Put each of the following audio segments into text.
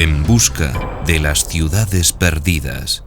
En busca de las ciudades perdidas.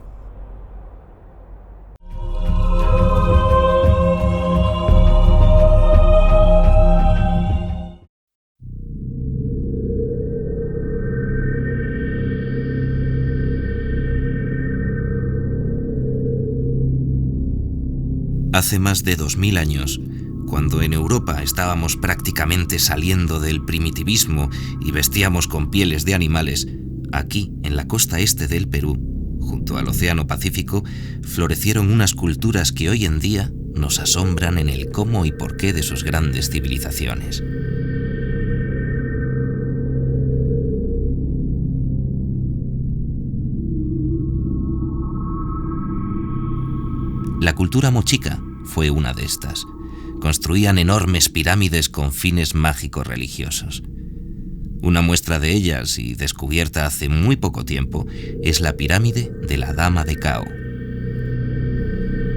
Hace más de 2000 años, cuando en Europa estábamos prácticamente saliendo del primitivismo y vestíamos con pieles de animales, aquí, en la costa este del Perú, junto al Océano Pacífico, florecieron unas culturas que hoy en día nos asombran en el cómo y por qué de sus grandes civilizaciones. La cultura mochica fue una de estas. Construían enormes pirámides con fines mágicos religiosos. Una muestra de ellas, y descubierta hace muy poco tiempo, es la pirámide de la Dama de Cao.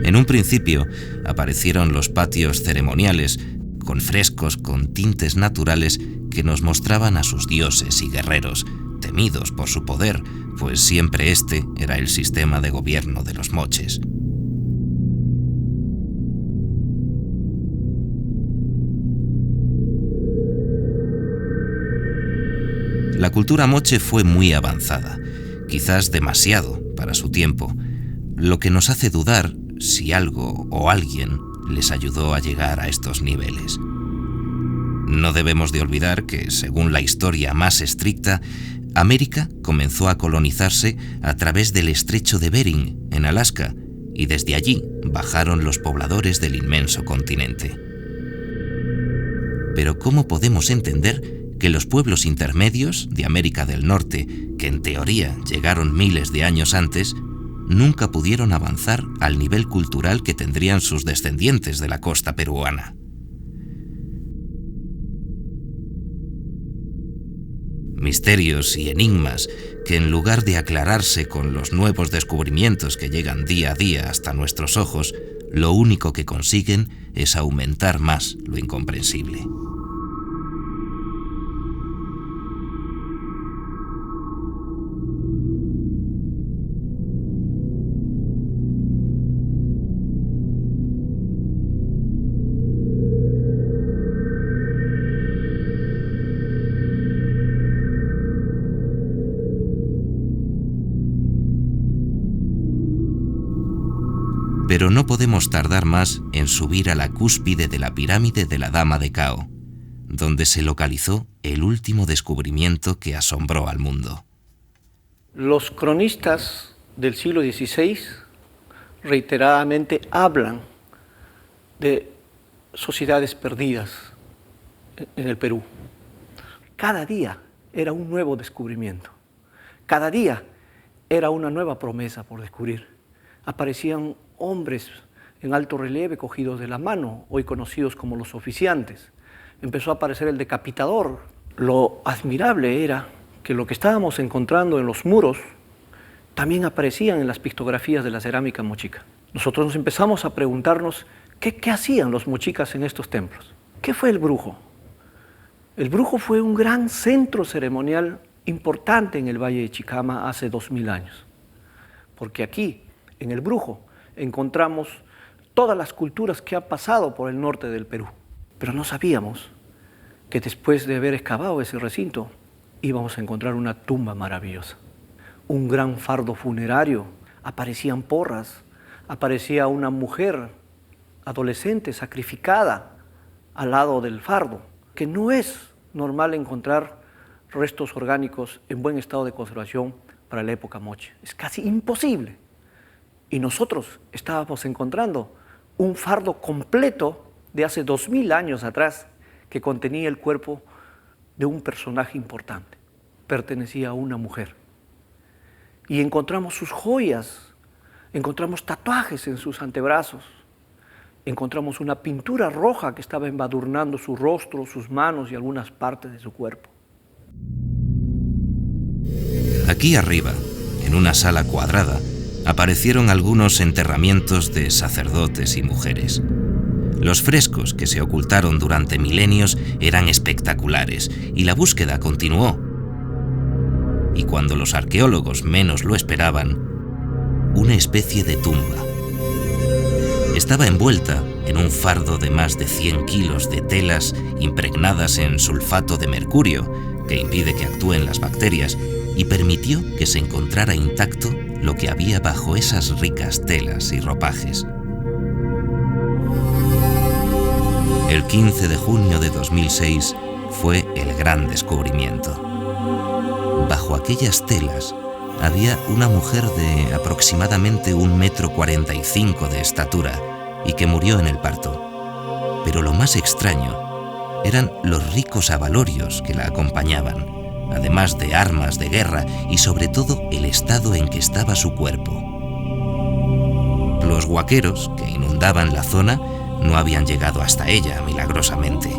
En un principio aparecieron los patios ceremoniales, con frescos con tintes naturales que nos mostraban a sus dioses y guerreros, temidos por su poder, pues siempre este era el sistema de gobierno de los moches. La cultura moche fue muy avanzada, quizás demasiado para su tiempo, lo que nos hace dudar si algo o alguien les ayudó a llegar a estos niveles. No debemos de olvidar que, según la historia más estricta, América comenzó a colonizarse a través del estrecho de Bering, en Alaska, y desde allí bajaron los pobladores del inmenso continente. Pero ¿cómo podemos entender que los pueblos intermedios de América del Norte, que en teoría llegaron miles de años antes, nunca pudieron avanzar al nivel cultural que tendrían sus descendientes de la costa peruana? Misterios y enigmas que, en lugar de aclararse con los nuevos descubrimientos que llegan día a día hasta nuestros ojos, lo único que consiguen es aumentar más lo incomprensible. Pero no podemos tardar más en subir a la cúspide de la pirámide de la Dama de Cao, donde se localizó el último descubrimiento que asombró al mundo. Los cronistas del siglo XVI reiteradamente hablan de sociedades perdidas en el Perú. Cada día era un nuevo descubrimiento. Cada día era una nueva promesa por descubrir. Aparecían hombres en alto relieve cogidos de la mano, hoy conocidos como los oficiantes. Empezó a aparecer el decapitador. Lo admirable era que lo que estábamos encontrando en los muros también aparecían en las pictografías de la cerámica mochica. Nosotros nos empezamos a preguntarnos ¿qué hacían los mochicas en estos templos? ¿Qué fue el brujo? El brujo fue un gran centro ceremonial importante en el Valle de Chicama hace 2000 años, porque aquí, en el brujo, encontramos todas las culturas que han pasado por el norte del Perú. Pero no sabíamos que después de haber excavado ese recinto íbamos a encontrar una tumba maravillosa, un gran fardo funerario, aparecían porras, aparecía una mujer adolescente sacrificada al lado del fardo, que no es normal encontrar restos orgánicos en buen estado de conservación para la época moche, es casi imposible. Y nosotros estábamos encontrando un fardo completo de hace 2000 años atrás que contenía el cuerpo de un personaje importante. Pertenecía a una mujer. Y encontramos sus joyas, encontramos tatuajes en sus antebrazos, encontramos una pintura roja que estaba embadurnando su rostro, sus manos y algunas partes de su cuerpo. Aquí arriba, en una sala cuadrada, aparecieron algunos enterramientos de sacerdotes y mujeres. Los frescos que se ocultaron durante milenios eran espectaculares y la búsqueda continuó. y cuando los arqueólogos menos lo esperaban, una especie de tumba. Estaba envuelta en un fardo de más de 100 kilos de telas impregnadas en sulfato de mercurio, que impide que actúen las bacterias, y permitió que se encontrara intacto lo que había bajo esas ricas telas y ropajes. El 15 de junio de 2006 fue el gran descubrimiento. Bajo aquellas telas había una mujer de aproximadamente 1,45 m de estatura y que murió en el parto. Pero lo más extraño eran los ricos abalorios que la acompañaban, además de armas de guerra y sobre todo el estado en que estaba su cuerpo. Los huaqueros que inundaban la zona no habían llegado hasta ella milagrosamente.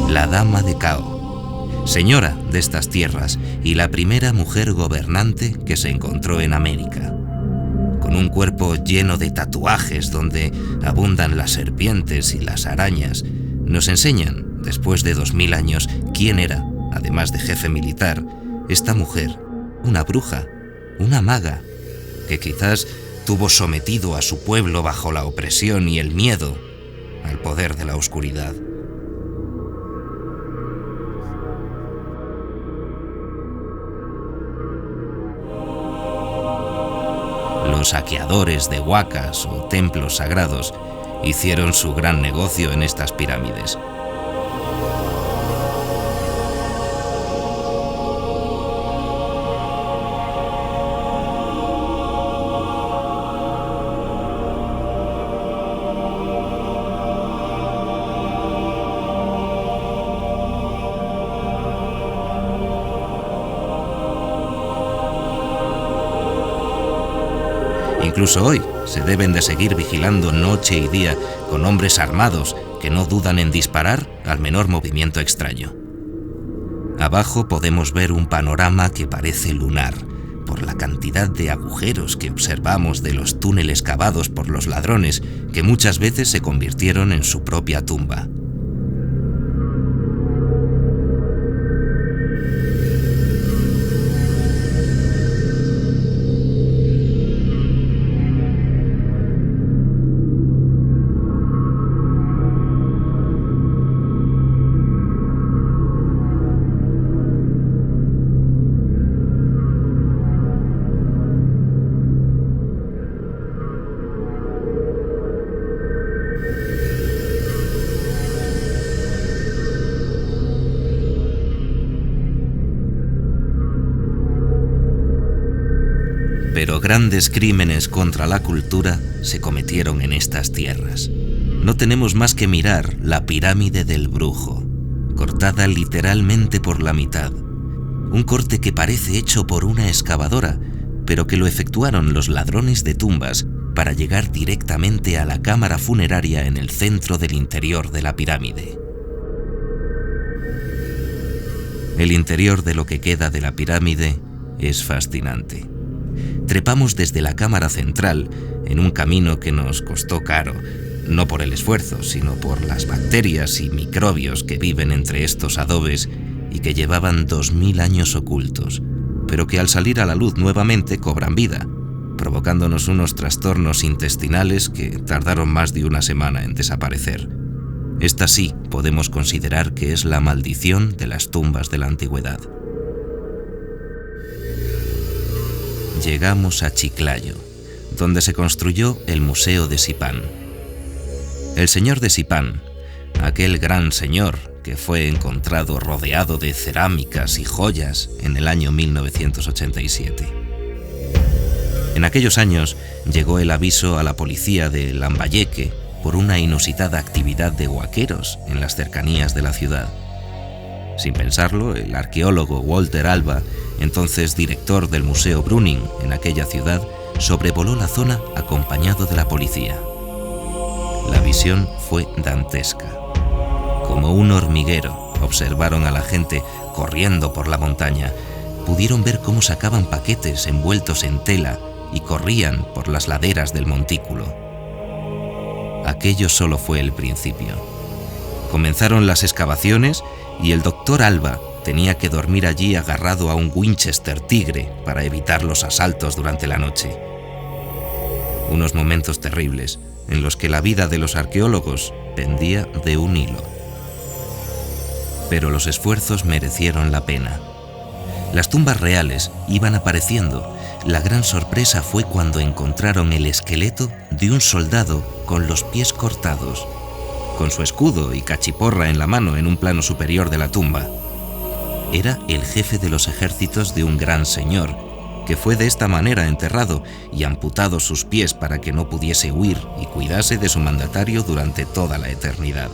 La Dama de Cao, señora de estas tierras y la primera mujer gobernante que se encontró en América. Con un cuerpo lleno de tatuajes donde abundan las serpientes y las arañas, nos enseñan, después de 2000 años, quién era, además de jefe militar, esta mujer, una bruja, una maga, que quizás tuvo sometido a su pueblo bajo la opresión y el miedo al poder de la oscuridad. Los saqueadores de huacas o templos sagrados hicieron su gran negocio en estas pirámides. Incluso hoy se deben de seguir vigilando noche y día con hombres armados que no dudan en disparar al menor movimiento extraño. Abajo podemos ver un panorama que parece lunar por la cantidad de agujeros que observamos de los túneles cavados por los ladrones, que muchas veces se convirtieron en su propia tumba. Pero grandes crímenes contra la cultura se cometieron en estas tierras. No tenemos más que mirar la pirámide del Brujo, cortada literalmente por la mitad. Un corte que parece hecho por una excavadora, pero que lo efectuaron los ladrones de tumbas para llegar directamente a la cámara funeraria en el centro del interior de la pirámide. El interior de lo que queda de la pirámide es fascinante. Trepamos desde la cámara central en un camino que nos costó caro, no por el esfuerzo, sino por las bacterias y microbios que viven entre estos adobes y que llevaban 2000 años ocultos, pero que al salir a la luz nuevamente cobran vida, provocándonos unos trastornos intestinales que tardaron más de una semana en desaparecer. Esta sí podemos considerar que es la maldición de las tumbas de la antigüedad. Llegamos a Chiclayo, donde se construyó el Museo de Sipán. El señor de Sipán, aquel gran señor que fue encontrado rodeado de cerámicas y joyas en el año 1987. En aquellos años llegó el aviso a la policía de Lambayeque por una inusitada actividad de huaqueros en las cercanías de la ciudad. Sin pensarlo, el arqueólogo Walter Alba, entonces director del Museo Brüning en aquella ciudad, sobrevoló la zona acompañado de la policía. La visión fue dantesca. Como un hormiguero, observaron a la gente corriendo por la montaña. Pudieron ver cómo sacaban paquetes envueltos en tela y corrían por las laderas del montículo. Aquello solo fue el principio. Comenzaron las excavaciones y el doctor Alba tenía que dormir allí agarrado a un Winchester Tigre para evitar los asaltos durante la noche. Unos momentos terribles en los que la vida de los arqueólogos pendía de un hilo. Pero los esfuerzos merecieron la pena. Las tumbas reales iban apareciendo. La gran sorpresa fue cuando encontraron el esqueleto de un soldado con los pies cortados, con su escudo y cachiporra en la mano en un plano superior de la tumba. Era el jefe de los ejércitos de un gran señor, que fue de esta manera enterrado y amputados sus pies para que no pudiese huir y cuidase de su mandatario durante toda la eternidad.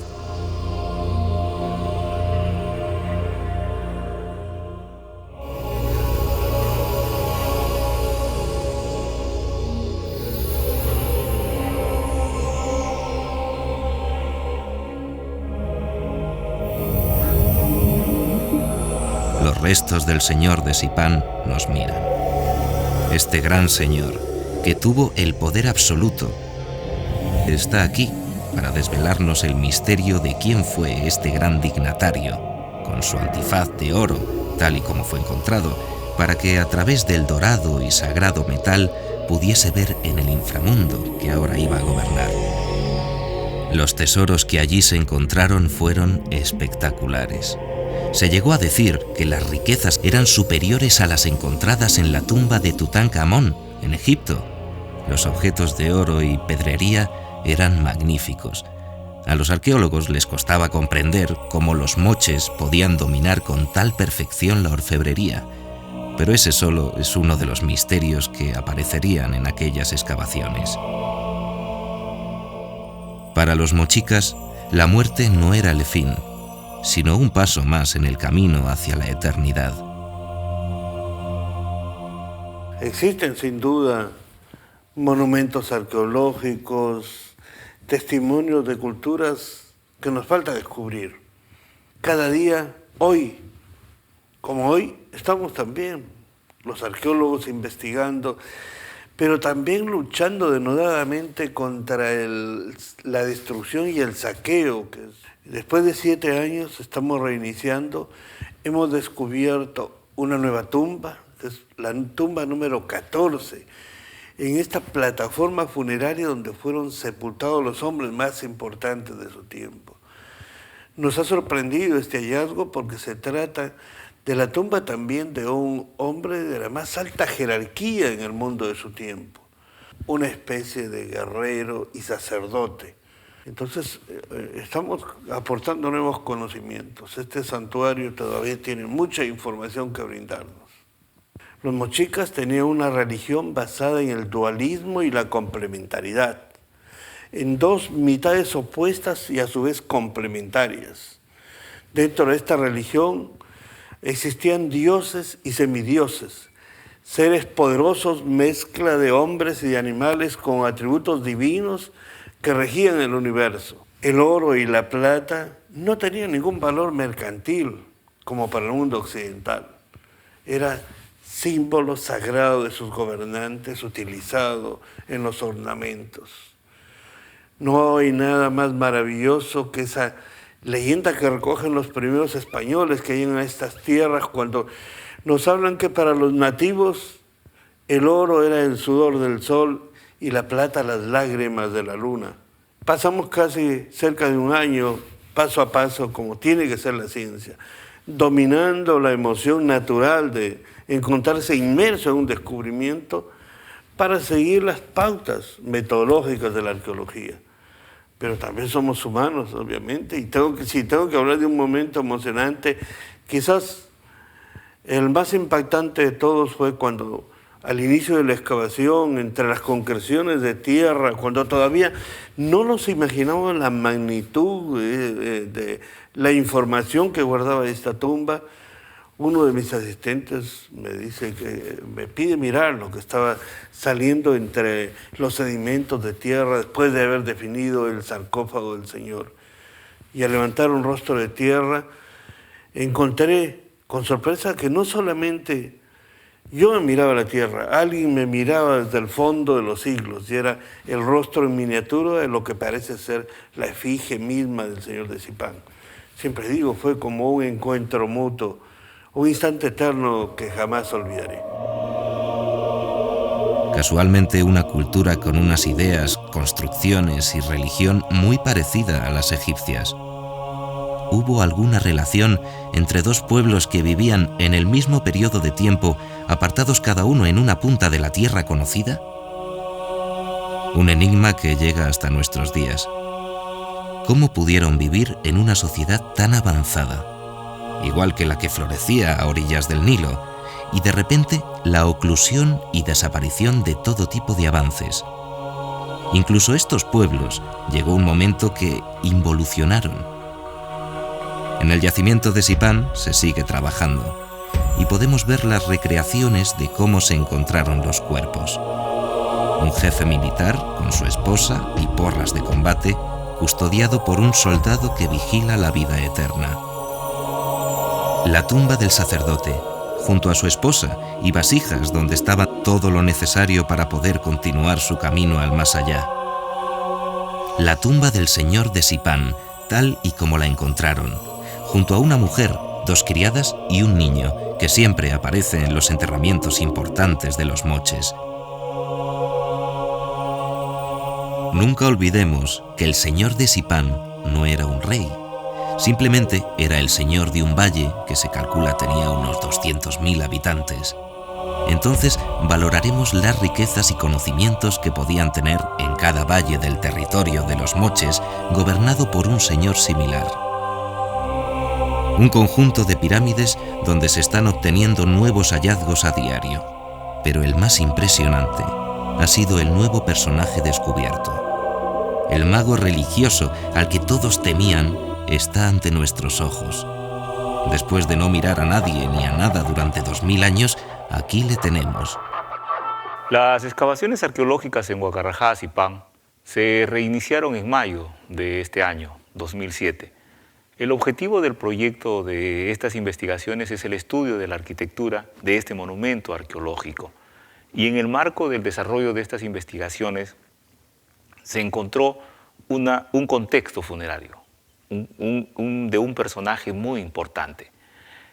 Los restos del señor de Sipán nos miran. Este gran señor, que tuvo el poder absoluto, está aquí para desvelarnos el misterio de quién fue este gran dignatario, con su antifaz de oro, tal y como fue encontrado, para que a través del dorado y sagrado metal pudiese ver en el inframundo que ahora iba a gobernar. Los tesoros que allí se encontraron fueron espectaculares. Se llegó a decir que las riquezas eran superiores a las encontradas en la tumba de Tutankamón, en Egipto. Los objetos de oro y pedrería eran magníficos. A los arqueólogos les costaba comprender cómo los moches podían dominar con tal perfección la orfebrería, pero ese solo es uno de los misterios que aparecerían en aquellas excavaciones. Para los mochicas, la muerte no era el fin, sino un paso más en el camino hacia la eternidad. Existen sin duda monumentos arqueológicos, testimonios de culturas que nos falta descubrir. Cada día, hoy, como hoy, estamos también los arqueólogos investigando, pero también luchando denodadamente contra la destrucción y el saqueo. Después de 7 años estamos reiniciando, hemos descubierto una nueva tumba, que es la tumba número 14, en esta plataforma funeraria donde fueron sepultados los hombres más importantes de su tiempo. Nos ha sorprendido este hallazgo porque se trata de la tumba también de un hombre de la más alta jerarquía en el mundo de su tiempo, una especie de guerrero y sacerdote. Entonces, estamos aportando nuevos conocimientos. Este santuario todavía tiene mucha información que brindarnos. Los mochicas tenían una religión basada en el dualismo y la complementariedad, en dos mitades opuestas y a su vez complementarias. Dentro de esta religión existían dioses y semidioses, seres poderosos, mezcla de hombres y de animales con atributos divinos que regían el universo. El oro y la plata no tenían ningún valor mercantil como para el mundo occidental. Era símbolo sagrado de sus gobernantes utilizado en los ornamentos. No hay nada más maravilloso que esa leyenda que recogen los primeros españoles que llegan a estas tierras cuando nos hablan que para los nativos el oro era el sudor del sol y la plata las lágrimas de la luna. Pasamos casi cerca de un año, paso a paso, como tiene que ser la ciencia, dominando la emoción natural de encontrarse inmerso en un descubrimiento para seguir las pautas metodológicas de la arqueología. Pero también somos humanos, obviamente, y si tengo que hablar de un momento emocionante, quizás el más impactante de todos fue cuando al inicio de la excavación, entre las concreciones de tierra, cuando todavía no nos imaginábamos la magnitud de la información que guardaba esta tumba, uno de mis asistentes me dice que me pide mirar lo que estaba saliendo entre los sedimentos de tierra después de haber definido el sarcófago del Señor. Y al levantar un rostro de tierra, encontré con sorpresa que no solamente yo me miraba a la tierra, alguien me miraba desde el fondo de los siglos, y era el rostro en miniatura de lo que parece ser la efigie misma del Señor de Sipán. Siempre digo, fue como un encuentro mutuo un instante eterno que jamás olvidaré. Casualmente una cultura con unas ideas, construcciones y religión muy parecida a las egipcias. ¿Hubo alguna relación entre dos pueblos que vivían en el mismo periodo de tiempo, apartados cada uno en una punta de la tierra conocida? Un enigma que llega hasta nuestros días. ¿Cómo pudieron vivir en una sociedad tan avanzada, igual que la que florecía a orillas del Nilo, y de repente la oclusión y desaparición de todo tipo de avances? Incluso estos pueblos llegó un momento que involucionaron. En el yacimiento de Sipán se sigue trabajando y podemos ver las recreaciones de cómo se encontraron los cuerpos. Un jefe militar con su esposa y porras de combate, custodiado por un soldado que vigila la vida eterna. La tumba del sacerdote, junto a su esposa y vasijas donde estaba todo lo necesario para poder continuar su camino al más allá. La tumba del señor de Sipán, tal y como la encontraron, junto a una mujer, dos criadas y un niño, que siempre aparece en los enterramientos importantes de los moches. Nunca olvidemos que el señor de Sipán no era un rey. Simplemente era el señor de un valle que se calcula tenía unos 200.000 habitantes. Entonces valoraremos las riquezas y conocimientos que podían tener en cada valle del territorio de los moches gobernado por un señor similar. Un conjunto de pirámides donde se están obteniendo nuevos hallazgos a diario. Pero el más impresionante ha sido el nuevo personaje descubierto. El mago religioso al que todos temían está ante nuestros ojos. Después de no mirar a nadie ni a nada durante 2000 años, aquí le tenemos. Las excavaciones arqueológicas en Huaccarrajá, Sipán, se reiniciaron en mayo de este año, 2007. El objetivo del proyecto de estas investigaciones es el estudio de la arquitectura de este monumento arqueológico. Y en el marco del desarrollo de estas investigaciones se encontró un contexto funerario. De un personaje muy importante.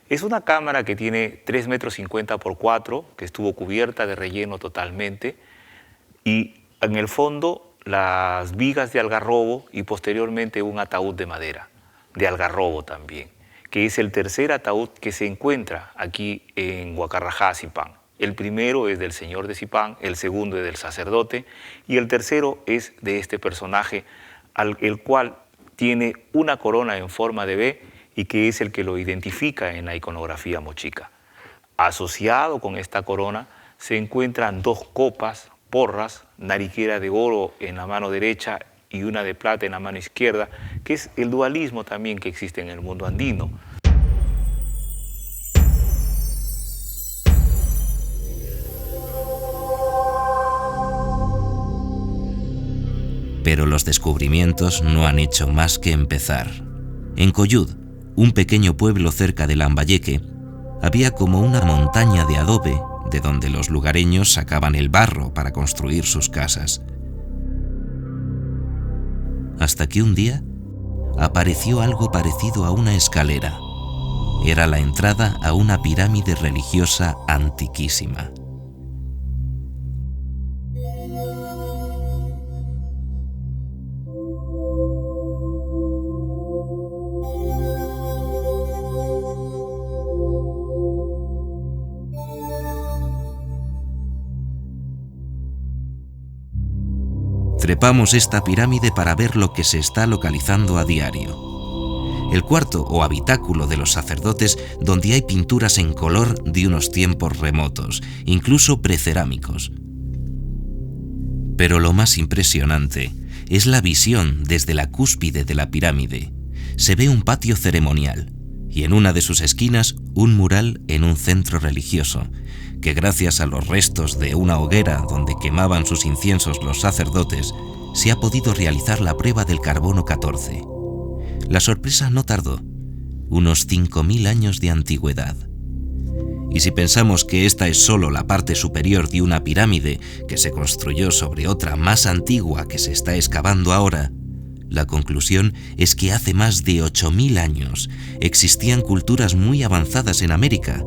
Es una cámara que tiene 3,50 metros por 4, que estuvo cubierta de relleno totalmente, y en el fondo las vigas de algarrobo y posteriormente un ataúd de madera, de algarrobo también, que es el tercer ataúd que se encuentra aquí en Huaccarrajá, Sipán. El primero es del señor de Sipán, el segundo es del sacerdote, y el tercero es de este personaje, el cual tiene una corona en forma de V y que es el que lo identifica en la iconografía mochica. Asociado con esta corona se encuentran dos copas, porras, nariquera de oro en la mano derecha y una de plata en la mano izquierda, que es el dualismo también que existe en el mundo andino. Pero los descubrimientos no han hecho más que empezar. En Collud, un pequeño pueblo cerca de Lambayeque, había como una montaña de adobe de donde los lugareños sacaban el barro para construir sus casas. Hasta que un día apareció algo parecido a una escalera. Era la entrada a una pirámide religiosa antiquísima. Trepamos esta pirámide para ver lo que se está localizando a diario. El cuarto o habitáculo de los sacerdotes, donde hay pinturas en color de unos tiempos remotos, incluso precerámicos. Pero lo más impresionante es la visión desde la cúspide de la pirámide. Se ve un patio ceremonial y en una de sus esquinas un mural en un centro religioso, que gracias a los restos de una hoguera donde quemaban sus inciensos los sacerdotes, se ha podido realizar la prueba del carbono 14. La sorpresa no tardó, unos 5.000 años de antigüedad. Y si pensamos que esta es solo la parte superior de una pirámide que se construyó sobre otra más antigua que se está excavando ahora, La conclusión es que hace más de 8.000 años existían culturas muy avanzadas en América,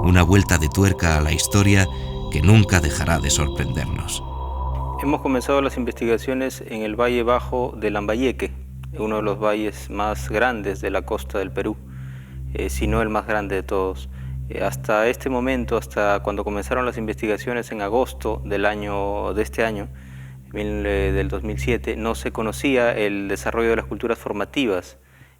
una vuelta de tuerca a la historia que nunca dejará de sorprendernos. Hemos comenzado las investigaciones en el Valle Bajo de Lambayeque, uno de los valles más grandes de la costa del Perú, si no el más grande de todos. Hasta este momento, hasta cuando comenzaron las investigaciones en agosto del este año, del 2007, no se conocía el desarrollo de las culturas formativas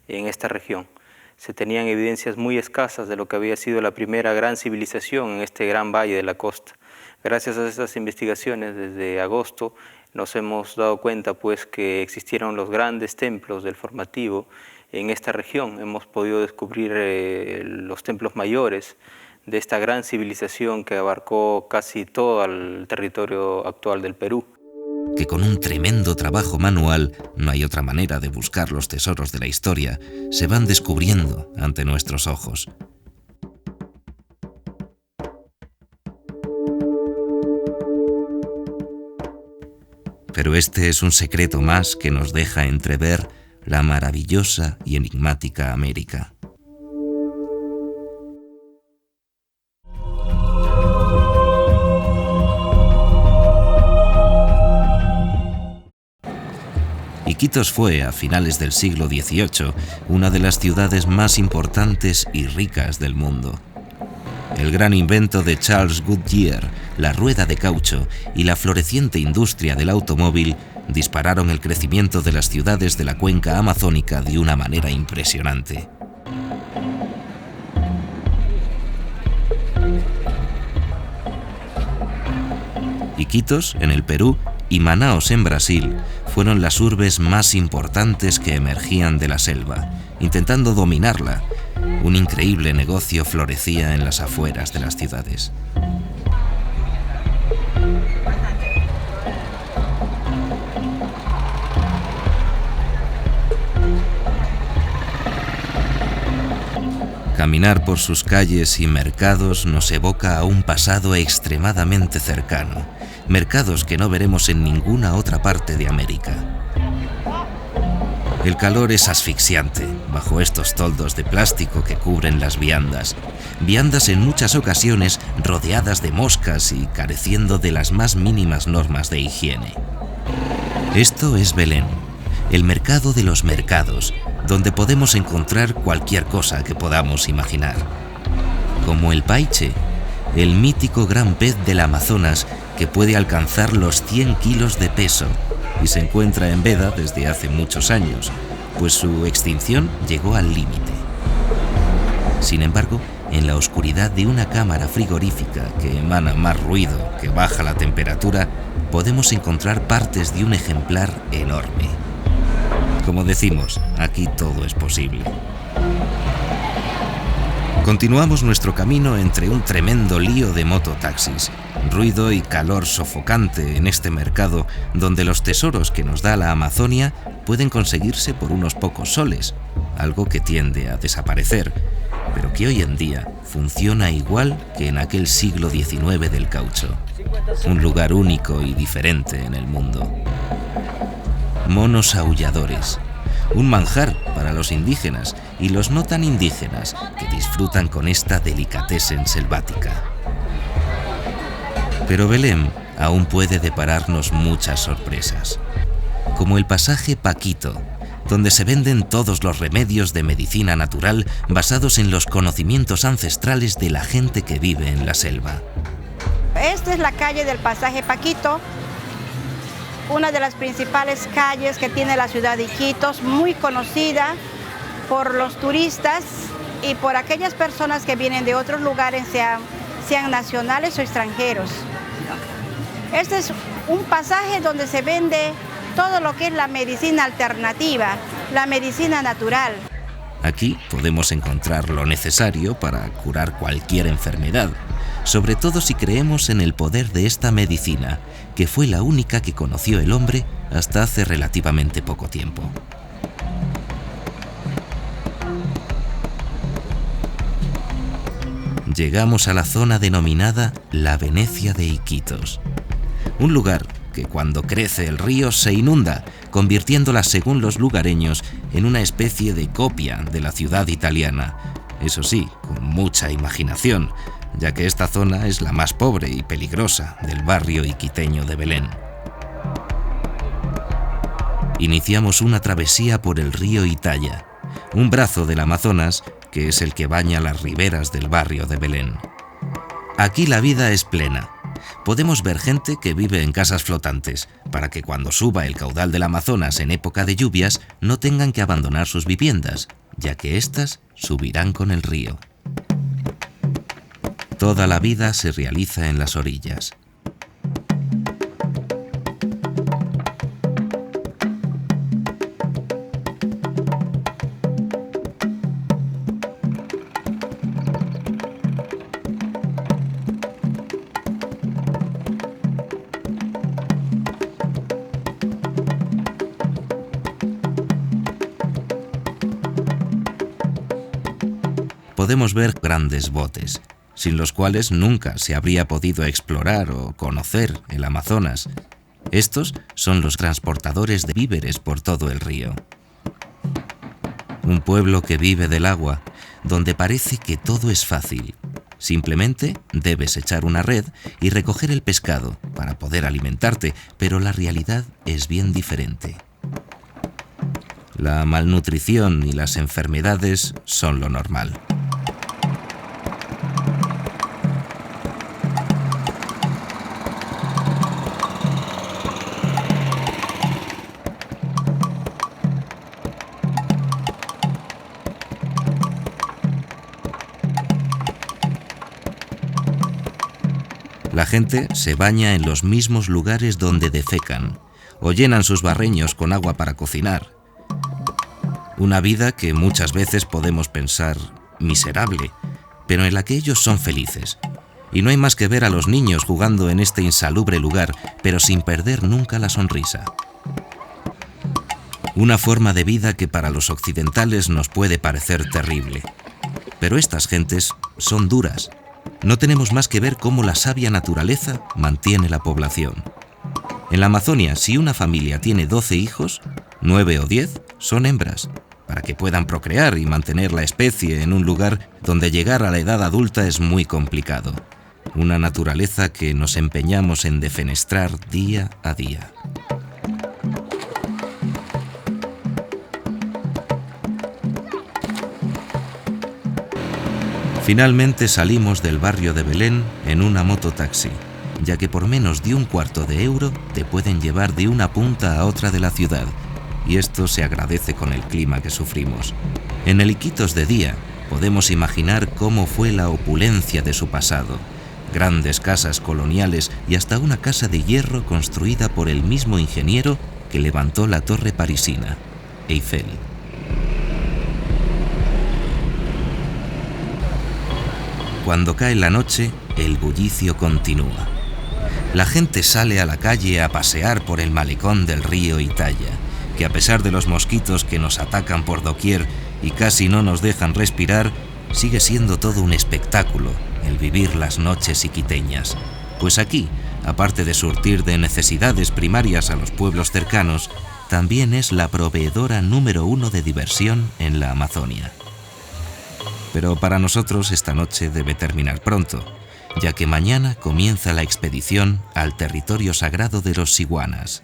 en esta región. Se tenían evidencias muy escasas de lo que había sido la primera gran civilización en este gran valle de la costa. Gracias a estas investigaciones, desde agosto, nos hemos dado cuenta pues, que existieron los grandes templos del formativo en esta región. Hemos podido descubrir los templos mayores de esta gran civilización que abarcó casi todo el territorio actual del Perú. Que con un tremendo trabajo manual, no hay otra manera de buscar los tesoros de la historia, se van descubriendo ante nuestros ojos. Pero este es un secreto más que nos deja entrever la maravillosa y enigmática América. Iquitos fue, a finales del siglo XVIII, una de las ciudades más importantes y ricas del mundo. El gran invento de Charles Goodyear, la rueda de caucho y la floreciente industria del automóvil dispararon el crecimiento de las ciudades de la cuenca amazónica de una manera impresionante. Iquitos, en el Perú, y Manaos, en Brasil, fueron las urbes más importantes que emergían de la selva, intentando dominarla. Un increíble negocio florecía en las afueras de las ciudades. Caminar por sus calles y mercados nos evoca a un pasado extremadamente cercano, mercados que no veremos en ninguna otra parte de América. El calor es asfixiante bajo estos toldos de plástico que cubren las viandas. Viandas en muchas ocasiones rodeadas de moscas y careciendo de las más mínimas normas de higiene. Esto es Belén, el mercado de los mercados, donde podemos encontrar cualquier cosa que podamos imaginar. Como el paiche, el mítico gran pez del Amazonas que puede alcanzar los 100 kilos de peso y se encuentra en veda desde hace muchos años, pues su extinción llegó al límite. Sin embargo, en la oscuridad de una cámara frigorífica que emana más ruido que baja la temperatura, podemos encontrar partes de un ejemplar enorme. Como decimos, aquí todo es posible. Continuamos nuestro camino entre un tremendo lío de mototaxis, ruido y calor sofocante en este mercado donde los tesoros que nos da la Amazonia pueden conseguirse por unos pocos soles, algo que tiende a desaparecer, pero que hoy en día funciona igual que en aquel siglo XIX del caucho. Un lugar único y diferente en el mundo. Monos aulladores. Un manjar para los indígenas y los no tan indígenas que disfrutan con esta delicatessen selvática. Pero Belén aún puede depararnos muchas sorpresas, como el pasaje Paquito, donde se venden todos los remedios de medicina natural basados en los conocimientos ancestrales de la gente que vive en la selva. Esta es la calle del pasaje Paquito, una de las principales calles que tiene la ciudad de Iquitos, muy conocida por los turistas y por aquellas personas que vienen de otros lugares, sean nacionales o extranjeros. Este es un pasaje donde se vende todo lo que es la medicina alternativa, la medicina natural. Aquí podemos encontrar lo necesario para curar cualquier enfermedad, sobre todo si creemos en el poder de esta medicina, que fue la única que conoció el hombre hasta hace relativamente poco tiempo. Llegamos a la zona denominada la Venecia de Iquitos, un lugar que cuando crece el río se inunda, convirtiéndola, según los lugareños, en una especie de copia de la ciudad italiana. Eso sí, con mucha imaginación, ya que esta zona es la más pobre y peligrosa del barrio iquiteño de Belén. Iniciamos una travesía por el río Italia, un brazo del Amazonas que es el que baña las riberas del barrio de Belén. Aquí la vida es plena. Podemos ver gente que vive en casas flotantes, para que cuando suba el caudal del Amazonas en época de lluvias no tengan que abandonar sus viviendas, ya que éstas subirán con el río. Toda la vida se realiza en las orillas. Podemos ver grandes botes, sin los cuales nunca se habría podido explorar o conocer el Amazonas. Estos son los transportadores de víveres por todo el río. Un pueblo que vive del agua, donde parece que todo es fácil. Simplemente debes echar una red y recoger el pescado para poder alimentarte, pero la realidad es bien diferente. La malnutrición y las enfermedades son lo normal. La gente se baña en los mismos lugares donde defecan o llenan sus barreños con agua para cocinar. Una vida que muchas veces podemos pensar miserable, pero en la que ellos son felices. Y no hay más que ver a los niños jugando en este insalubre lugar, pero sin perder nunca la sonrisa. Una forma de vida que para los occidentales nos puede parecer terrible. Pero estas gentes son duras. No tenemos más que ver cómo la sabia naturaleza mantiene la población. En la Amazonia, si una familia tiene 12 hijos, 9 o 10 son hembras, para que puedan procrear y mantener la especie en un lugar donde llegar a la edad adulta es muy complicado. Una naturaleza que nos empeñamos en defenestrar día a día. Finalmente salimos del barrio de Belén en una mototaxi, ya que por menos de €1/4 te pueden llevar de una punta a otra de la ciudad, y esto se agradece con el clima que sufrimos. En el Iquitos de día podemos imaginar cómo fue la opulencia de su pasado, grandes casas coloniales y hasta una casa de hierro construida por el mismo ingeniero que levantó la torre parisina, Eiffel. Cuando cae la noche, el bullicio continúa. La gente sale a la calle a pasear por el malecón del río Italia, que a pesar de los mosquitos que nos atacan por doquier y casi no nos dejan respirar, sigue siendo todo un espectáculo el vivir las noches iquiteñas. Pues aquí, aparte de surtir de necesidades primarias a los pueblos cercanos, también es la proveedora número 1 de diversión en la Amazonia. Pero para nosotros esta noche debe terminar pronto, ya que mañana comienza la expedición al territorio sagrado de los Siguanas.